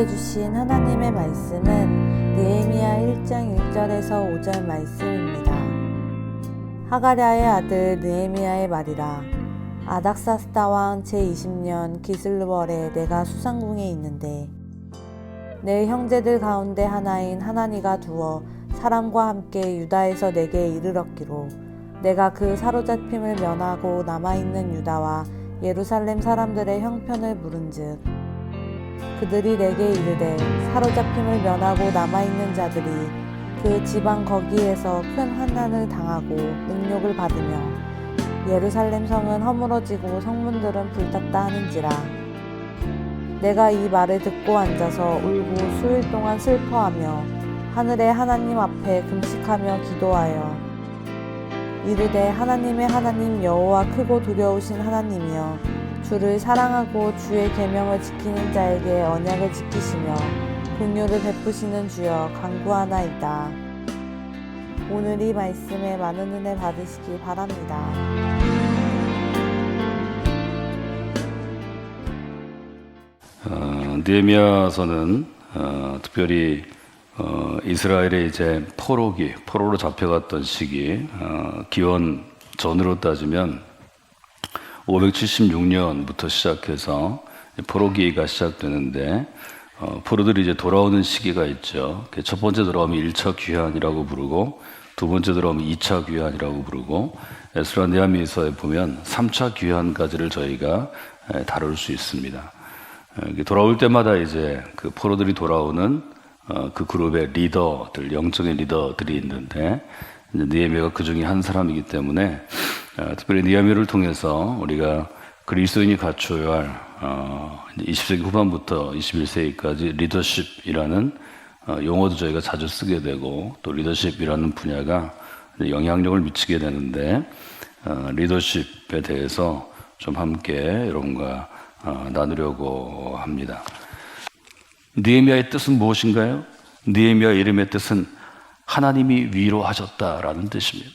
주신 하나님의 말씀은 느헤미야 1장 1절에서 5절 말씀입니다. 하가랴의 아들 느헤미야의 말이라. 아닥사스다 왕 제20년 기슬월에 내가 수상궁에 있는데 내 형제들 가운데 하나인 하나니가 두어 사람과 함께 유다에서 내게 이르렀기로 내가 그 사로잡힘을 면하고 남아있는 유다와 예루살렘 사람들의 형편을 물은즉 그들이 내게 이르되 사로잡힘을 면하고 남아있는 자들이 그 지방 거기에서 큰 환난을 당하고 능욕을 받으며 예루살렘 성은 허물어지고 성문들은 불탔다 하는지라. 내가 이 말을 듣고 앉아서 울고 수일 동안 슬퍼하며 하늘의 하나님 앞에 금식하며 기도하여 이르되 하나님의 하나님 여호와 크고 두려우신 하나님이여 주를 사랑하고 주의 계명을 지키는 자에게 언약을 지키시며 긍휼을 베푸시는 주여 간구하나이다. 오늘 이 말씀에 많은 은혜 받으시기 바랍니다. 느헤미야서는 특별히 이스라엘의 이제 포로로 잡혀갔던 시기, 기원 전으로 따지면 576년부터 시작해서 포로기가 시작되는데, 포로들이 이제 돌아오는 시기가 있죠. 첫 번째 돌아오면 1차 귀환이라고 부르고, 두 번째 돌아오면 2차 귀환이라고 부르고, 에스라 느헤미야서에 보면 3차 귀환까지를 저희가 다룰 수 있습니다. 돌아올 때마다 이제 그 포로들이 돌아오는 그 그룹의 리더들, 영적인 리더들이 있는데, 느헤미야가 그 중에 한 사람이기 때문에 특별히 느헤미야를 통해서 우리가 그리스도인이 갖춰야 할 20세기 후반부터 21세기까지 리더십이라는 용어도 저희가 자주 쓰게 되고, 또 리더십이라는 분야가 영향력을 미치게 되는데, 리더십에 대해서 좀 함께 여러분과 나누려고 합니다. 느헤미야의 뜻은 무엇인가요? 느헤미야 이름의 뜻은 하나님이 위로하셨다라는 뜻입니다.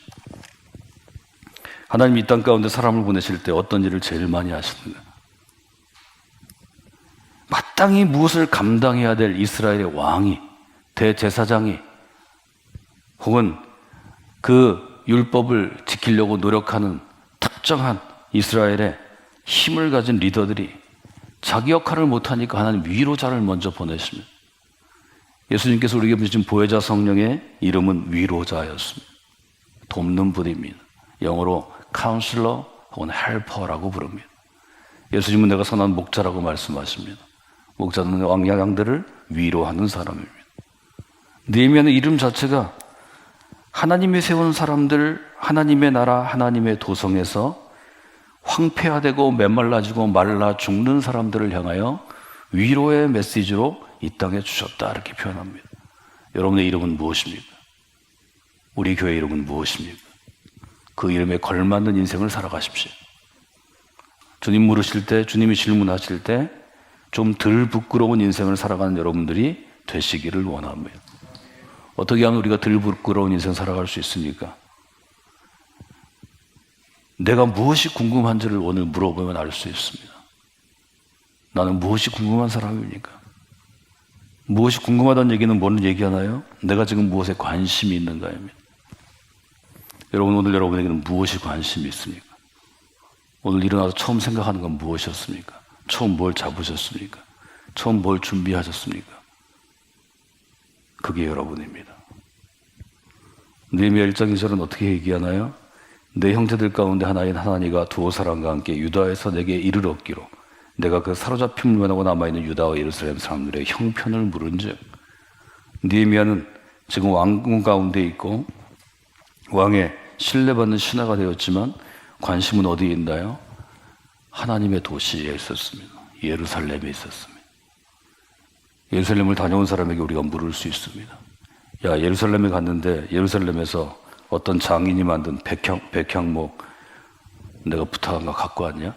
하나님이 이 땅 가운데 사람을 보내실 때 어떤 일을 제일 많이 하시는가? 마땅히 무엇을 감당해야 될 이스라엘의 왕이, 대제사장이, 혹은 그 율법을 지키려고 노력하는 특정한 이스라엘의 힘을 가진 리더들이 자기 역할을 못하니까 하나님 위로자를 먼저 보내십니다. 예수님께서 우리에게 주신 보혜자 성령의 이름은 위로자였습니다. 돕는 분입니다. 영어로 카운슬러 혹은 헬퍼라고 부릅니다. 예수님은 내가 선한 목자라고 말씀하십니다. 목자는 양들을 위로하는 사람입니다. 느헤미야는 이름 자체가 하나님이 세운 사람들, 하나님의 나라, 하나님의 도성에서 황폐화되고 메말라지고 말라 죽는 사람들을 향하여 위로의 메시지로 이 땅에 주셨다, 이렇게 표현합니다. 여러분의 이름은 무엇입니까? 우리 교회 이름은 무엇입니까? 그 이름에 걸맞는 인생을 살아가십시오. 주님 물으실 때, 주님이 질문하실 때 좀 덜 부끄러운 인생을 살아가는 여러분들이 되시기를 원합니다. 어떻게 하면 우리가 덜 부끄러운 인생 살아갈 수 있습니까? 내가 무엇이 궁금한지를 오늘 물어보면 알 수 있습니다. 나는 무엇이 궁금한 사람입니까? 무엇이 궁금하다는 얘기는 뭐를 얘기하나요? 내가 지금 무엇에 관심이 있는가입니다. 여러분, 오늘 여러분에게는 무엇이 관심이 있습니까? 오늘 일어나서 처음 생각하는 건 무엇이었습니까? 처음 뭘 잡으셨습니까? 처음 뭘 준비하셨습니까? 그게 여러분입니다. 느헤미야 1장 2절은 어떻게 얘기하나요? 내 형제들 가운데 하나인 하나니가 두어 사람과 함께 유다에서 내게 이르렀기로 내가 그 사로잡힘을 면하고 남아있는 유다와 예루살렘 사람들의 형편을 물은즉. 느헤미야는 지금 왕궁 가운데 있고 왕의 신뢰받는 신하가 되었지만 관심은 어디에 있나요? 하나님의 도시에 있었습니다. 예루살렘에 있었습니다. 예루살렘을 다녀온 사람에게 우리가 물을 수 있습니다. 야, 예루살렘에 갔는데 예루살렘에서 어떤 장인이 만든 백향목 내가 부탁한 거 갖고 왔냐?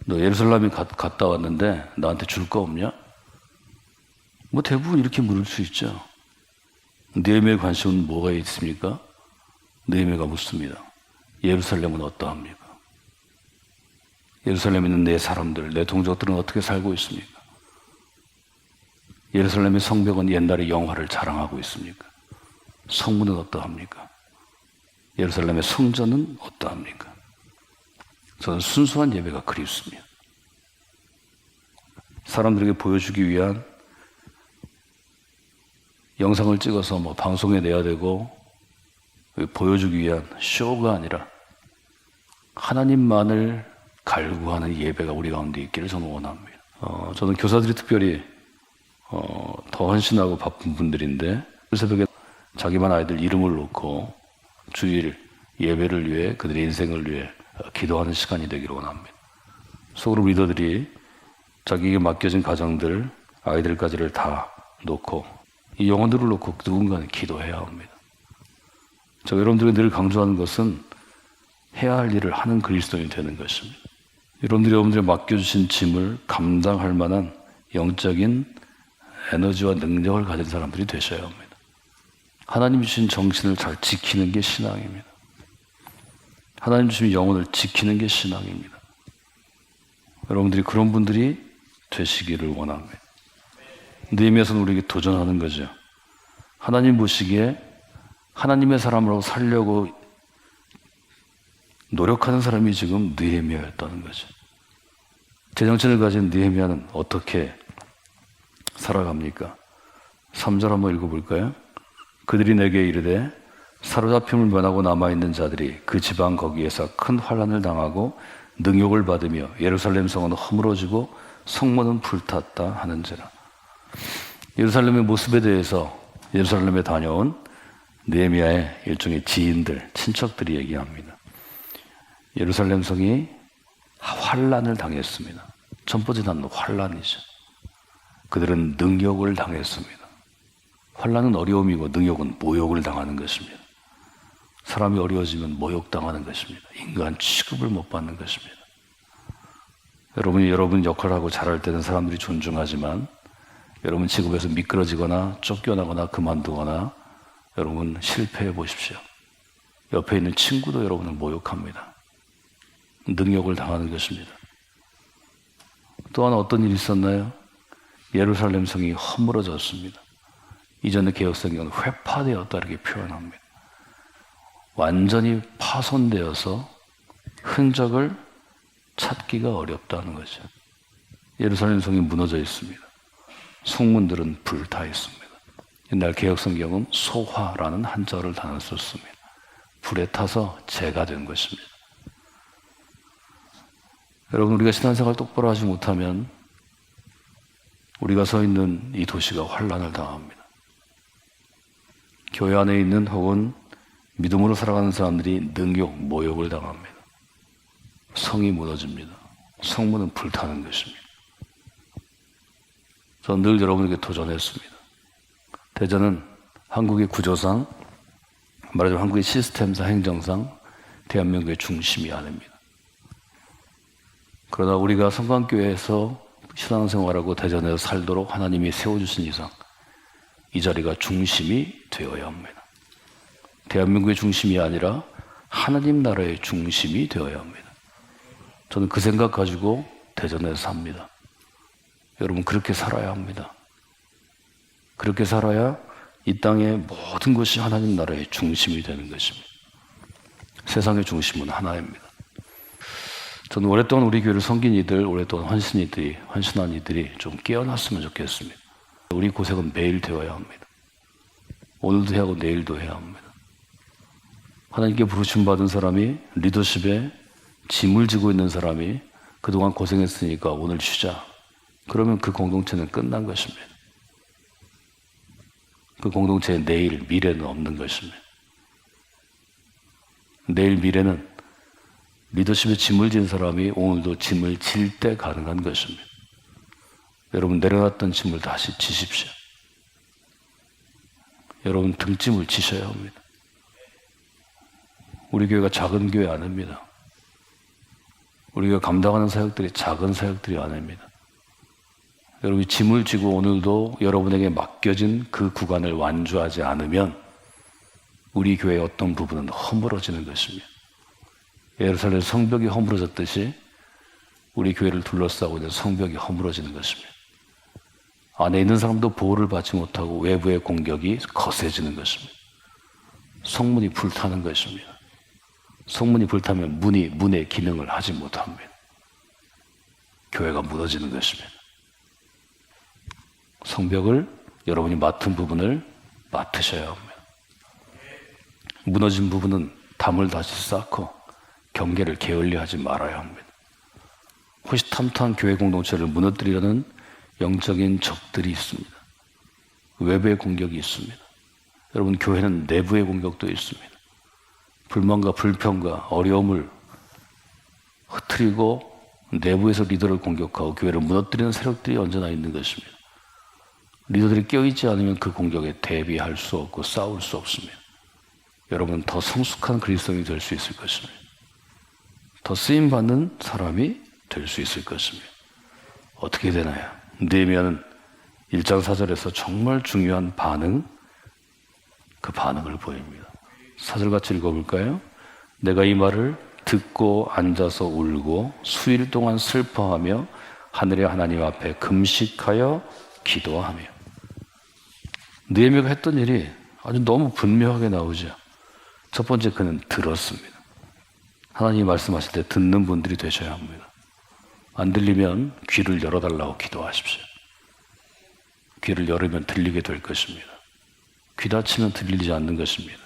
너 예루살렘에 갔다 왔는데 나한테 줄 거 없냐? 뭐 대부분 이렇게 물을 수 있죠. 느헤미야의 관심은 뭐가 있습니까? 느헤미야가 묻습니다. 예루살렘은 어떠합니까? 예루살렘에 있는 내 사람들, 내 동족들은 어떻게 살고 있습니까? 예루살렘의 성벽은 옛날의 영화를 자랑하고 있습니까? 성문은 어떠합니까? 예루살렘의 성전은 어떠합니까? 저는 순수한 예배가 그립습니다. 사람들에게 보여주기 위한 영상을 찍어서 방송에 내야 되고 보여주기 위한 쇼가 아니라 하나님만을 갈구하는 예배가 우리 가운데 있기를 저는 원합니다. 저는 교사들이 특별히 더 헌신하고 바쁜 분들인데 새벽에 자기만 아이들 이름을 놓고 주일 예배를 위해 그들의 인생을 위해 기도하는 시간이 되기를 원합니다. 소그룹 리더들이 자기에게 맡겨진 가정들, 아이들까지를 다 놓고 이 영혼들을 놓고 누군가는 기도해야 합니다. 제가 여러분들에게 늘 강조하는 것은 해야 할 일을 하는 그리스도인이 되는 것입니다. 여러분들이 맡겨주신 짐을 감당할 만한 영적인 에너지와 능력을 가진 사람들이 되셔야 합니다. 하나님 주신 정신을 잘 지키는 게 신앙입니다. 하나님 주신 영혼을 지키는 게 신앙입니다. 여러분들이 그런 분들이 되시기를 원합니다. 느헤미야서는 우리에게 도전하는 거죠. 하나님 보시기에 하나님의 사람으로 살려고 노력하는 사람이 지금 느헤미야였다는 거죠. 제정신을 가진 느헤미야는 어떻게 살아갑니까? 3절 한번 읽어볼까요? 그들이 내게 이르되 사로잡힘을 면하고 남아있는 자들이 그 지방 거기에서 큰 환난을 당하고 능욕을 받으며 예루살렘 성은 허물어지고 성문은 불탔다 하는지라. 예루살렘의 모습에 대해서 예루살렘에 다녀온 느헤미야의 일종의 지인들, 친척들이 얘기합니다. 예루살렘 성이 환난을 당했습니다. 첫 번째 단어는 환난이죠. 그들은 능욕을 당했습니다. 환난은 어려움이고 능욕은 모욕을 당하는 것입니다. 사람이 어려워지면 모욕당하는 것입니다. 인간 취급을 못 받는 것입니다. 여러분이 여러분 역할을 하고 잘할 때는 사람들이 존중하지만 여러분 직업에서 미끄러지거나 쫓겨나거나 그만두거나 여러분 실패해 보십시오. 옆에 있는 친구도 여러분을 모욕합니다. 능욕을 당하는 것입니다. 또 하나 어떤 일이 있었나요? 예루살렘 성이 허물어졌습니다. 이전의 개혁성경은 회파되었다 이렇게 표현합니다. 완전히 파손되어서 흔적을 찾기가 어렵다는 거죠. 예루살렘 성이 무너져 있습니다. 성문들은 불타 있습니다. 옛날 개혁성경은 소화라는 한자어를 단어 썼습니다. 불에 타서 재가 된 것입니다. 여러분, 우리가 신앙생활 똑바로 하지 못하면 우리가 서 있는 이 도시가 환난을 당합니다. 교회 안에 있는 혹은 믿음으로 살아가는 사람들이 능욕, 모욕을 당합니다. 성이 무너집니다. 성문은 불타는 것입니다. 저는 늘 여러분에게 도전했습니다. 대전은 한국의 구조상, 말하자면 한국의 시스템상, 행정상 대한민국의 중심이 아닙니다. 그러나 우리가 성광교회에서 신앙생활하고 대전에서 살도록 하나님이 세워주신 이상 이 자리가 중심이 되어야 합니다. 대한민국의 중심이 아니라 하나님 나라의 중심이 되어야 합니다. 저는 그 생각 가지고 대전에서 삽니다. 여러분, 그렇게 살아야 합니다. 그렇게 살아야 이 땅의 모든 것이 하나님 나라의 중심이 되는 것입니다. 세상의 중심은 하나입니다. 저는 오랫동안 우리 교회를 섬긴 이들, 오랫동안 헌신한 이들이 좀 깨어났으면 좋겠습니다. 우리 고생은 매일 되어야 합니다. 오늘도 해야 하고 내일도 해야 합니다. 하나님께 부르심 받은 사람이, 리더십에 짐을 지고 있는 사람이 그동안 고생했으니까 오늘 쉬자. 그러면 그 공동체는 끝난 것입니다. 그 공동체의 내일, 미래는 없는 것입니다. 내일 미래는 리더십에 짐을 진 사람이 오늘도 짐을 질 때 가능한 것입니다. 여러분, 내려놨던 짐을 다시 지십시오. 여러분, 등짐을 지셔야 합니다. 우리 교회가 작은 교회 아닙니다. 우리가 감당하는 사역들이 작은 사역들이 아닙니다. 여러분이 짐을 지고 오늘도 여러분에게 맡겨진 그 구간을 완주하지 않으면 우리 교회의 어떤 부분은 허물어지는 것입니다. 예루살렘 성벽이 허물어졌듯이 우리 교회를 둘러싸고 있는 성벽이 허물어지는 것입니다. 안에 있는 사람도 보호를 받지 못하고 외부의 공격이 거세지는 것입니다. 성문이 불타는 것입니다. 성문이 불타면 문의 기능을 하지 못합니다. 교회가 무너지는 것입니다. 성벽을 여러분이 맡은 부분을 맡으셔야 합니다. 무너진 부분은 담을 다시 쌓고 경계를 게을리하지 말아야 합니다. 호시탐탐한 교회 공동체를 무너뜨리려는 영적인 적들이 있습니다. 외부의 공격이 있습니다. 여러분, 교회는 내부의 공격도 있습니다. 불만과 불평과 어려움을 흐트리고 내부에서 리더를 공격하고 교회를 무너뜨리는 세력들이 언제나 있는 것입니다. 리더들이 깨어있지 않으면 그 공격에 대비할 수 없고 싸울 수 없습니다. 여러분, 더 성숙한 그리스도인이 될 수 있을 것입니다. 더 쓰임받는 사람이 될 수 있을 것입니다. 어떻게 되나요? 느헤미야는 1장 4절에서 정말 중요한 그 반응을 보입니다. 4절 같이 읽어볼까요? 내가 이 말을 듣고 앉아서 울고 수일 동안 슬퍼하며 하늘의 하나님 앞에 금식하여 기도하며. 느헤미야가 했던 일이 아주 너무 분명하게 나오죠. 첫 번째, 그는 들었습니다. 하나님이 말씀하실 때 듣는 분들이 되셔야 합니다. 안 들리면 귀를 열어달라고 기도하십시오. 귀를 열으면 들리게 될 것입니다. 귀 닫히면 들리지 않는 것입니다.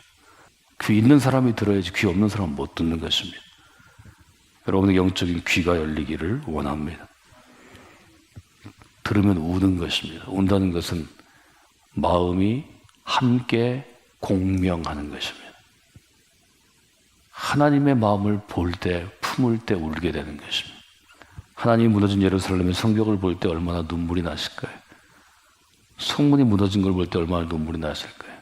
귀 있는 사람이 들어야지 귀 없는 사람은 못 듣는 것입니다. 여러분의 영적인 귀가 열리기를 원합니다. 들으면 우는 것입니다. 운다는 것은 마음이 함께 공명하는 것입니다. 하나님의 마음을 볼 때, 품을 때 울게 되는 것입니다. 하나님이 무너진 예루살렘의 성벽을 볼 때 얼마나 눈물이 나실까요? 성문이 무너진 걸 볼 때 얼마나 눈물이 나실까요?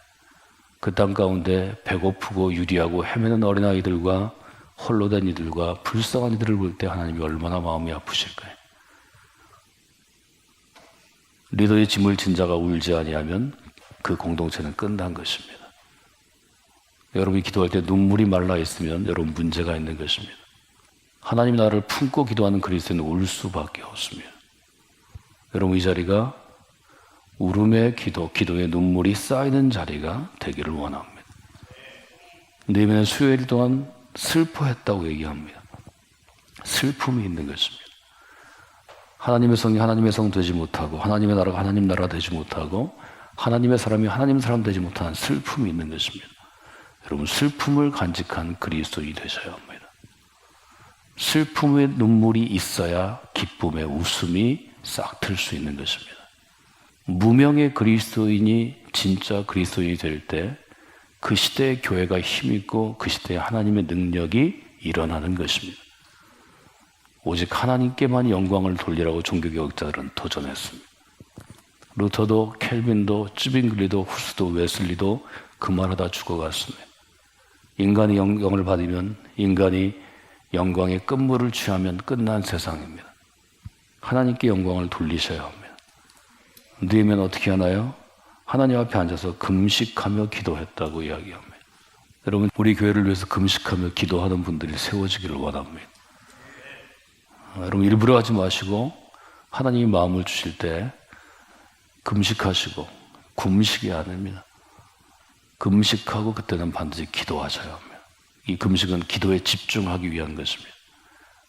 그 땅 가운데 배고프고 유리하고 헤매는 어린아이들과 홀로 된 이들과 불쌍한 이들을 볼 때 하나님이 얼마나 마음이 아프실까요? 리더의 짐을 진 자가 울지 아니하면 그 공동체는 끝난 것입니다. 여러분이 기도할 때 눈물이 말라 있으면 여러분 문제가 있는 것입니다. 하나님 나라를 품고 기도하는 그리스도인은 울 수밖에 없습니다. 여러분, 이 자리가 울음의 기도의 눈물이 쌓이는 자리가 되기를 원합니다. 느헤미야는 수요일 동안 슬퍼했다고 얘기합니다. 슬픔이 있는 것입니다. 하나님의 성이 하나님의 성 되지 못하고 하나님의 나라가 하나님 나라 되지 못하고 하나님의 사람이 하나님 사람 되지 못하는 슬픔이 있는 것입니다. 여러분, 슬픔을 간직한 그리스도인이 되셔야 합니다. 슬픔의 눈물이 있어야 기쁨의 웃음이 싹 틀 수 있는 것입니다. 무명의 그리스도인이 진짜 그리스도인이 될 때 그 시대의 교회가 힘있고 그 시대에 하나님의 능력이 일어나는 것입니다. 오직 하나님께만 영광을 돌리라고 종교개혁자들은 도전했습니다. 루터도 켈빈도 쯔빙글리도 후스도 웨슬리도 그 말하다 죽어갔습니다. 인간이 영광을 받으면, 인간이 영광의 끝물을 취하면 끝난 세상입니다. 하나님께 영광을 돌리셔야 합니다. 느헤미야는 어떻게 하나요? 하나님 앞에 앉아서 금식하며 기도했다고 이야기합니다. 여러분, 우리 교회를 위해서 금식하며 기도하는 분들이 세워지기를 원합니다. 여러분, 일부러 하지 마시고 하나님이 마음을 주실 때 금식하시고, 굶식이 아닙니다. 금식하고 그때는 반드시 기도하셔야 합니다. 이 금식은 기도에 집중하기 위한 것입니다.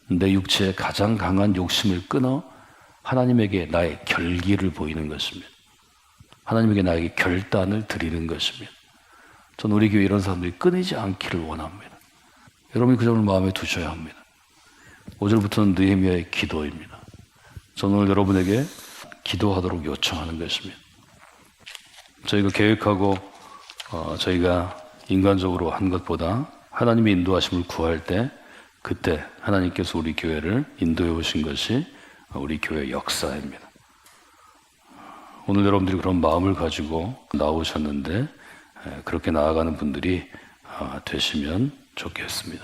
내 육체의 가장 강한 욕심을 끊어 하나님에게 나의 결기를 보이는 것입니다. 하나님에게 나에게 결단을 드리는 것입니다. 저는 우리 교회 이런 사람들이 끊이지 않기를 원합니다. 여러분이 그 점을 마음에 두셔야 합니다. 5절부터는 느헤미야의 기도입니다. 저는 오늘 여러분에게 기도하도록 요청하는 것입니다. 저희가 계획하고 저희가 인간적으로 한 것보다 하나님의 인도하심을 구할 때 그때 하나님께서 우리 교회를 인도해 오신 것이 우리 교회 역사입니다. 오늘 여러분들이 그런 마음을 가지고 나오셨는데 그렇게 나아가는 분들이 되시면 좋겠습니다.